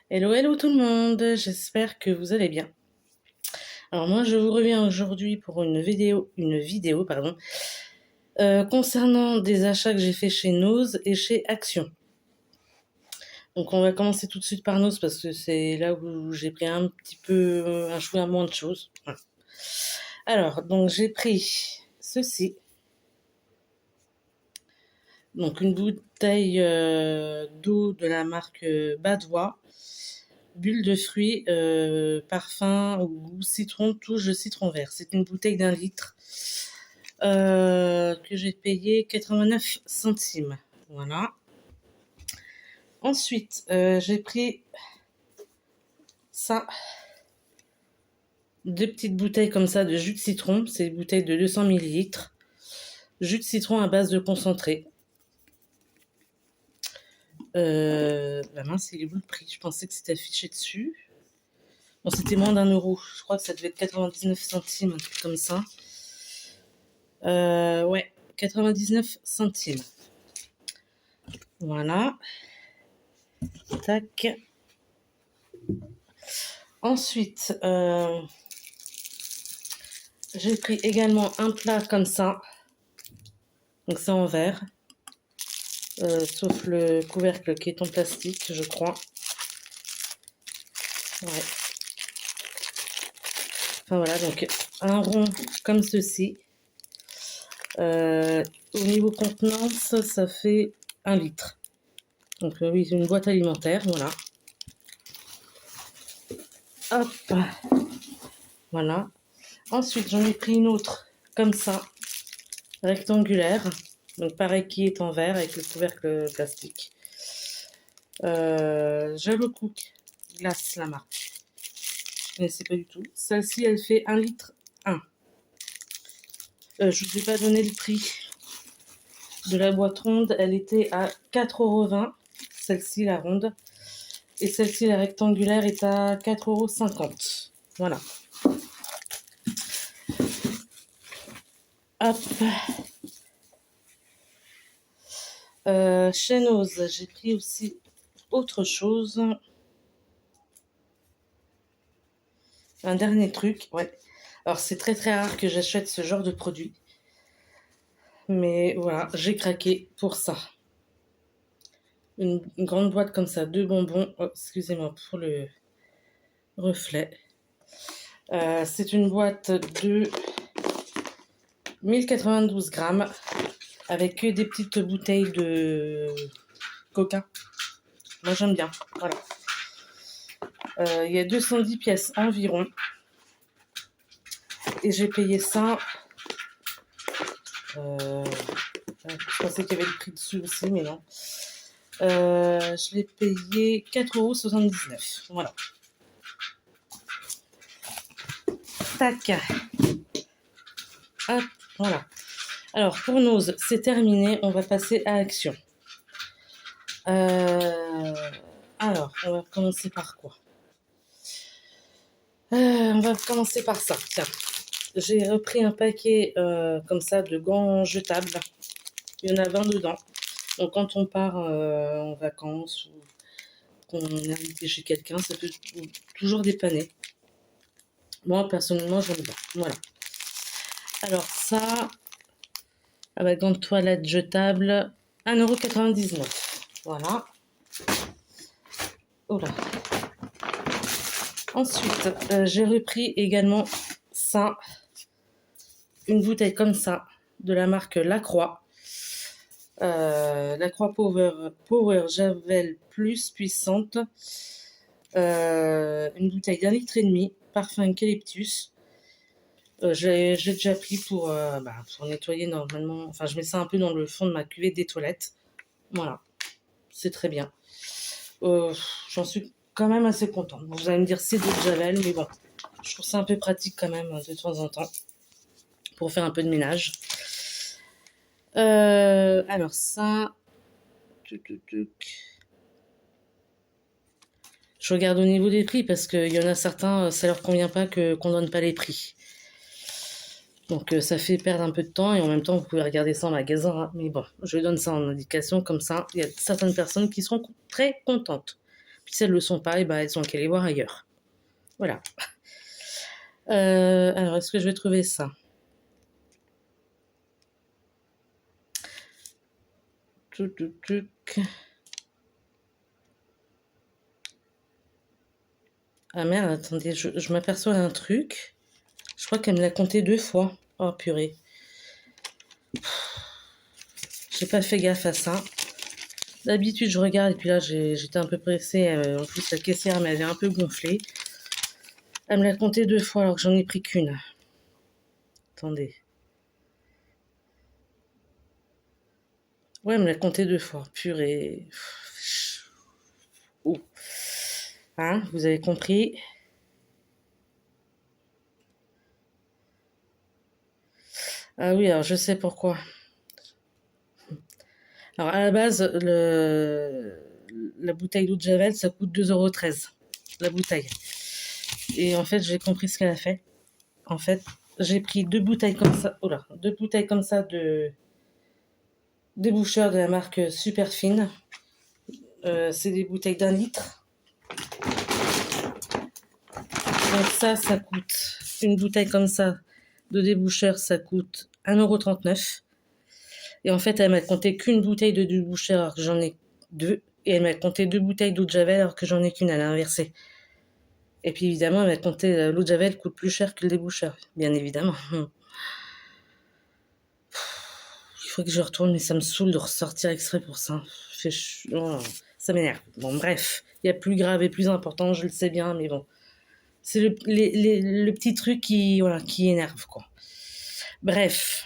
Hello, hello tout le monde, j'espère que vous allez bien. Alors moi je vous reviens aujourd'hui pour une vidéo concernant des achats que j'ai fait chez Nose et chez Action. Donc on va commencer tout de suite par Nose parce que c'est là où j'ai pris un petit peu un chouïa moins de choses. Voilà. Alors donc j'ai pris ceci, donc une bouteille d'eau de la marque Badois. Bulle de fruits, parfum au goût citron, touche de citron vert. C'est une bouteille d'1 litre que j'ai payé 89 centimes. Voilà. Ensuite, j'ai pris ça, deux petites bouteilles comme ça de jus de citron. C'est une bouteille de 200 millilitres. Jus de citron à base de concentré. La mince, il est où le prix? Je pensais que c'était affiché dessus. Bon, c'était moins d'1 euro. Je crois que ça devait être 99 centimes, un truc comme ça. Ouais, 99 centimes. Voilà. Tac. Ensuite, j'ai pris également un plat comme ça. Donc c'est en verre. Sauf le couvercle qui est en plastique, je crois. Ouais. Enfin voilà, donc un rond comme ceci. Au niveau contenance, ça fait 1 litre. Donc oui, c'est une boîte alimentaire, voilà. Hop. Voilà. Ensuite, j'en ai pris une autre comme ça, rectangulaire. Donc pareil, qui est en verre avec le couvercle plastique. Jalo Cook glace, la marque. Je ne connaissais pas du tout. Celle-ci, elle fait 1 litre 1. Je ne vous ai pas donné le prix de la boîte ronde. Elle était à 4,20 €. Celle-ci, la ronde. Et celle-ci, la rectangulaire, est à 4,50 €. Voilà. Hop. Chez Nose, j'ai pris aussi autre chose. Un dernier truc, ouais. Alors c'est très très rare que j'achète ce genre de produit. Mais voilà, j'ai craqué pour ça. Une grande boîte comme ça, de bonbons. Oh, excusez-moi pour le reflet. C'est une boîte de 1092 grammes avec que des petites bouteilles de coca. Moi j'aime bien, voilà. Il y a 210 pièces environ. Et j'ai payé ça. Je pensais qu'il y avait le prix dessus aussi, mais non. Je l'ai payé 4,79 €. Voilà. Tac. Hop, voilà. Alors, pour Nose, c'est terminé. On va passer à Action. Alors, on va commencer par quoi? On va commencer par ça. Tiens, j'ai repris un paquet comme ça de gants jetables. Il y en a 20 dedans. Donc, quand on part en vacances ou qu'on est invité chez quelqu'un, ça peut toujours dépanner. Moi, personnellement, j'aime bien. Voilà. Alors, ça, avec gants de toilette jetables, 1,99 €. Voilà. Oh là. Ensuite, j'ai repris également ça, une bouteille comme ça, de la marque Lacroix. Lacroix Power Javel Plus puissante. Une bouteille d'1,5 litre, parfum eucalyptus. J'ai déjà pris pour nettoyer normalement. Enfin, je mets ça un peu dans le fond de ma cuvette des toilettes. Voilà, c'est très bien. J'en suis quand même assez contente. Vous allez me dire c'est de Javel, mais bon, je trouve ça un peu pratique quand même de temps en temps pour faire un peu de ménage. Alors ça, je regarde au niveau des prix parce qu'il y en a certains, ça leur convient pas qu'on donne pas les prix. Donc ça fait perdre un peu de temps et en même temps vous pouvez regarder ça en magasin. Mais bon, je donne ça en indication comme ça. Il y a certaines personnes qui seront très contentes. Puis si elles ne le sont pas, et ben, elles ont qu'à les voir ailleurs. Voilà. Alors, est-ce que je vais trouver ça? Ah merde, attendez, je m'aperçois d'un truc. Je crois qu'elle me l'a compté 2 fois. Oh purée. J'ai pas fait gaffe à ça. D'habitude, je regarde et puis là, j'étais un peu pressée. En plus, la caissière m'avait un peu gonflé. Elle me l'a compté 2 fois alors que j'en ai pris qu'une. Attendez. Ouais, elle me l'a compté 2 fois. Purée. Oh. Hein, vous avez compris? Ah oui, alors je sais pourquoi. Alors à la base, la bouteille d'eau de Javel, ça coûte 2,13 €, la bouteille. Et en fait, j'ai compris ce qu'elle a fait. En fait, j'ai pris 2 bouteilles comme ça. Oh là, 2 bouteilles comme ça de déboucheurs de la marque Super Fine. C'est des bouteilles d'1 litre. Donc ça coûte, une bouteille comme ça de déboucheur, ça coûte 1,39 €. Et en fait, elle m'a compté qu'une bouteille de déboucheur alors que j'en ai 2. Et elle m'a compté 2 bouteilles d'eau de Javel alors que j'en ai qu'une, elle a inversé. Et puis évidemment, elle m'a compté l'eau de Javel coûte plus cher que le déboucheur, bien évidemment. Il faut que je retourne, mais ça me saoule de ressortir exprès pour ça. Oh, ça m'énerve. Bon, bref, il y a plus grave et plus important, je le sais bien, mais bon. C'est le petit truc qui, voilà, qui énerve, quoi. Bref.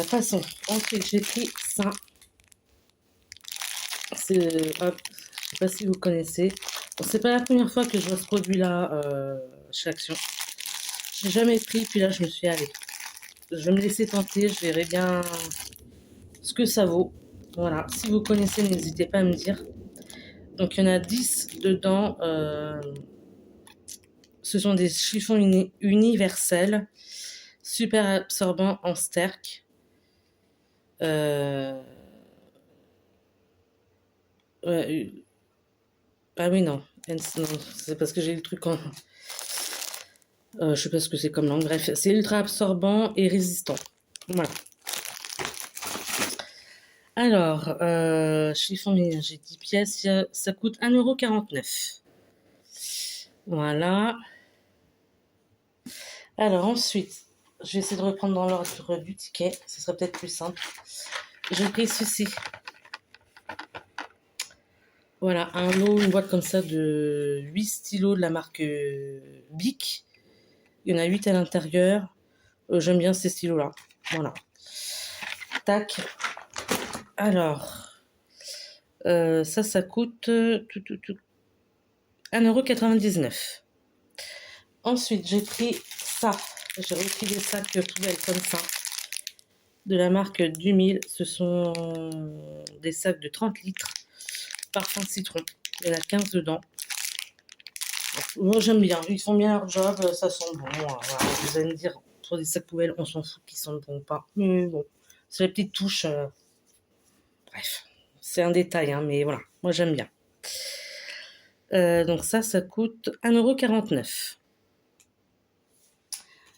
Passons. Ensuite, j'ai pris ça. Hop, je sais pas si vous connaissez. Bon, c'est pas la première fois que je vois ce produit-là chez Action. J'ai jamais pris, puis là, je me suis dit, allez, je vais me laisser tenter, je verrai bien ce que ça vaut. Voilà, si vous connaissez, n'hésitez pas à me dire. Donc, il y en a 10 dedans. Ce sont des chiffons universels, super absorbants en sterk. Ouais, ah oui, non. Non, c'est parce que j'ai le truc en... je sais pas ce que c'est comme langue. Bref, c'est ultra absorbant et résistant. Voilà. Alors, chiffon, j'ai 10 pièces. Ça coûte 1,49 €. Voilà. Alors ensuite, je vais essayer de reprendre dans l'ordre du ticket. Ce serait peut-être plus simple. J'ai pris ceci. Voilà, un lot, une boîte comme ça de 8 stylos de la marque Bic. Il y en a 8 à l'intérieur. J'aime bien ces stylos-là. Voilà. Tac. Alors, ça coûte 1,99 €. Ensuite, j'ai pris ça. J'ai repris des sacs poubelles comme ça. De la marque Dumil. Ce sont des sacs de 30 litres. Parfum citron. Il y en a 15 dedans. Moi, j'aime bien. Ils font bien leur job. Ça sent bon. Voilà. Vous allez me dire, pour des sacs poubelles, on s'en fout qu'ils sentent bon ou pas. Mais bon, c'est la petite touche. Bref, c'est un détail, hein, mais voilà. Moi, j'aime bien. Donc ça coûte 1,49 €.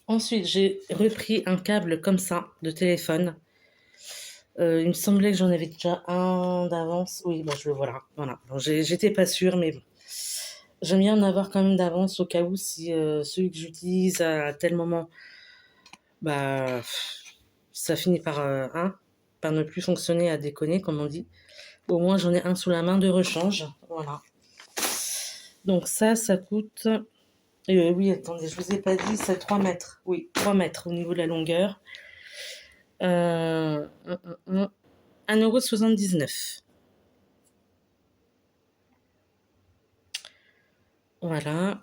Ensuite, j'ai repris un câble comme ça de téléphone. Il me semblait que j'en avais déjà un d'avance. Oui, bon, je le voilà. Voilà. Bon, j'étais pas sûre, mais bon. J'aime bien en avoir quand même d'avance au cas où si celui que j'utilise à tel moment, bah, ça finit par ne plus fonctionner, à déconner, comme on dit. Au moins, j'en ai un sous la main de rechange. Voilà. Donc ça coûte... oui, attendez, je vous ai pas dit, c'est 3 mètres. Oui, 3 mètres au niveau de la longueur. 1,79 €. Voilà.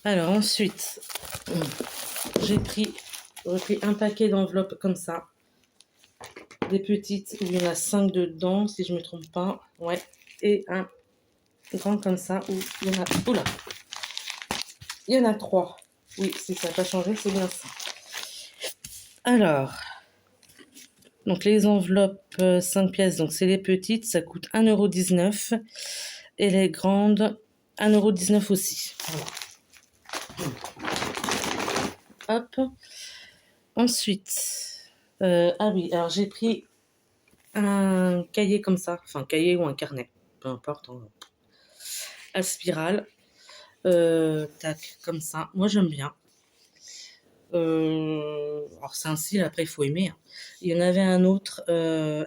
Alors ensuite, j'ai repris un paquet d'enveloppes comme ça. Des petites, où il y en a 5 dedans, si je ne me trompe pas. Ouais. Et un grand comme ça, où il y en a... Oula, il y en a 3. Oui, si ça n'a pas changé, c'est bien ça. Alors, Donc les enveloppes 5 pièces, donc c'est les petites, ça coûte 1,19 €. Et les grandes, 1,19 € aussi. Voilà. Hop. Ensuite, ah oui, alors j'ai pris un cahier comme ça, enfin cahier ou un carnet, peu importe, hein, à spirale. Tac, comme ça. Moi j'aime bien. Alors c'est un style, après il faut aimer, hein. Il y en avait un autre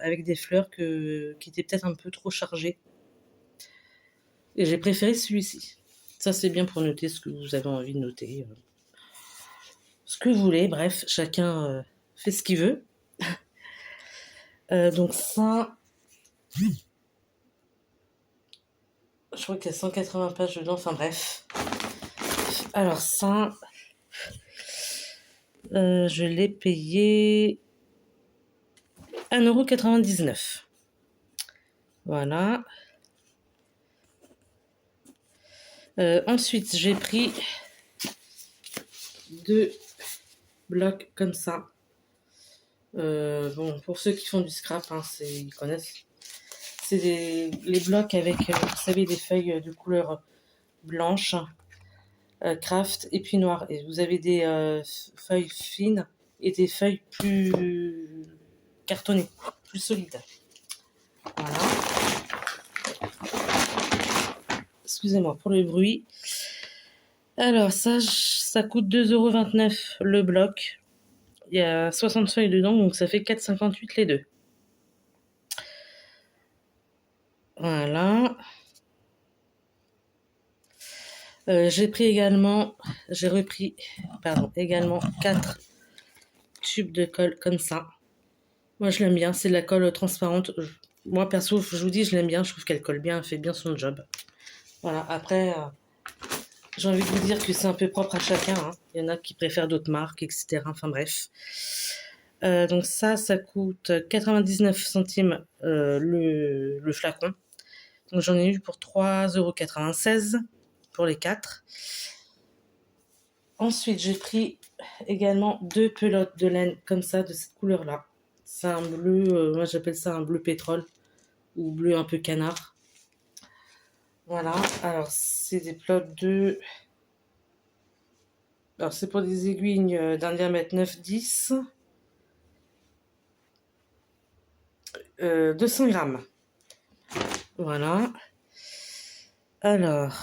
avec des fleurs qui était peut-être un peu trop chargé. Et j'ai préféré celui-ci. Ça c'est bien pour noter ce que vous avez envie de noter. Ce que vous voulez, bref, chacun fait ce qu'il veut. Donc ça, je crois qu'il y a 180 pages dedans, enfin bref. Alors ça, je l'ai payé 1,99 €. Voilà. Ensuite, j'ai pris 2 blocs comme ça. Bon, pour ceux qui font du scrap, hein, ils connaissent. C'est les blocs avec, vous savez, des feuilles de couleur blanche, craft et puis noir. Et vous avez des feuilles fines et des feuilles plus cartonnées, plus solides. Voilà. Excusez-moi pour le bruit. Alors ça coûte 2,29 € le bloc. Il y a 60 feuilles dedans, donc ça fait 4,58 € les deux. Voilà. J'ai repris également 4 tubes de colle comme ça. Moi je l'aime bien, c'est de la colle transparente. Moi perso, je vous dis, je l'aime bien, je trouve qu'elle colle bien, elle fait bien son job. Voilà, après, j'ai envie de vous dire que c'est un peu propre à chacun, hein. Il y en a qui préfèrent d'autres marques, etc. Enfin bref. Donc ça coûte 99 centimes le flacon. Donc j'en ai eu pour 3,96 € pour les 4. Ensuite, j'ai pris également 2 pelotes de laine comme ça, de cette couleur-là. C'est un bleu, moi j'appelle ça un bleu pétrole, ou bleu un peu canard. Voilà, alors c'est des pelotes de... Alors c'est pour des aiguilles d'un diamètre 9-10. 200 grammes. Voilà. Alors...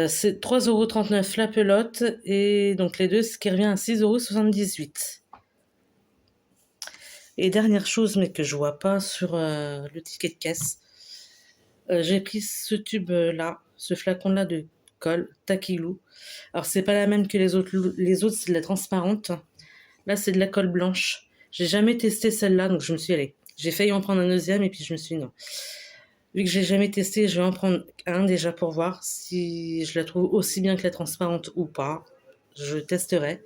c'est 3,39 € la pelote, et donc les deux, ce qui revient à 6,78 €. Et dernière chose, mais que je vois pas sur le ticket de caisse, j'ai pris ce tube-là, ce flacon-là de colle Takilou. Alors c'est pas la même que les autres. Les autres c'est de la transparente. Là c'est de la colle blanche. J'ai jamais testé celle-là, donc je me suis allée. J'ai failli en prendre un deuxième et puis je me suis dit non. Vu que j'ai jamais testé, je vais en prendre un déjà pour voir si je la trouve aussi bien que la transparente ou pas. Je testerai.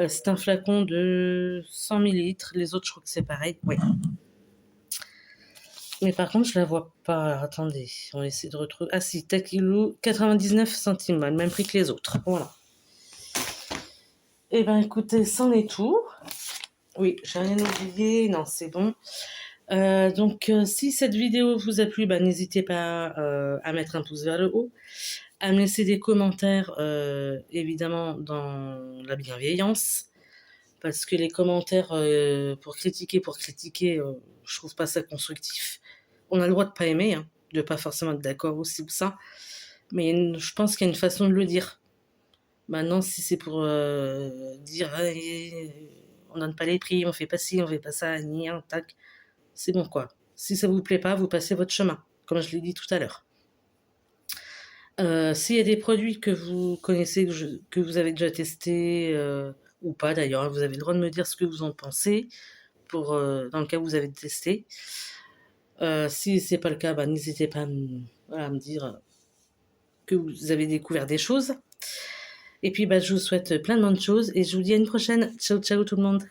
C'est un flacon de 100 ml. Les autres, je crois que c'est pareil. Oui. Mais par contre, je la vois pas. Alors, attendez, on va essayer de retrouver. Ah si, Takilou, 99 centimes, le même prix que les autres. Voilà. Eh ben écoutez, c'en est tout. Oui, j'ai rien oublié. Non, c'est bon. Donc, si cette vidéo vous a plu, bah, n'hésitez pas à mettre un pouce vers le haut, à me laisser des commentaires, évidemment, dans la bienveillance. Parce que les commentaires pour critiquer, je trouve pas ça constructif. On a le droit de pas aimer, hein, de pas forcément être d'accord aussi ou ça, mais je pense qu'il y a une façon de le dire. Maintenant, si c'est pour dire on donne pas les prix, on fait pas ci, on fait pas ça, ni un tac, c'est bon quoi. Si ça vous plaît pas, vous passez votre chemin, comme je l'ai dit tout à l'heure. S'il y a des produits que vous connaissez, que vous avez déjà testés, ou pas d'ailleurs, vous avez le droit de me dire ce que vous en pensez, dans le cas où vous avez testé. Si c'est pas le cas, bah, n'hésitez pas à me dire que vous avez découvert des choses. Et puis bah, je vous souhaite plein de bonnes choses et je vous dis à une prochaine. Ciao ciao tout le monde.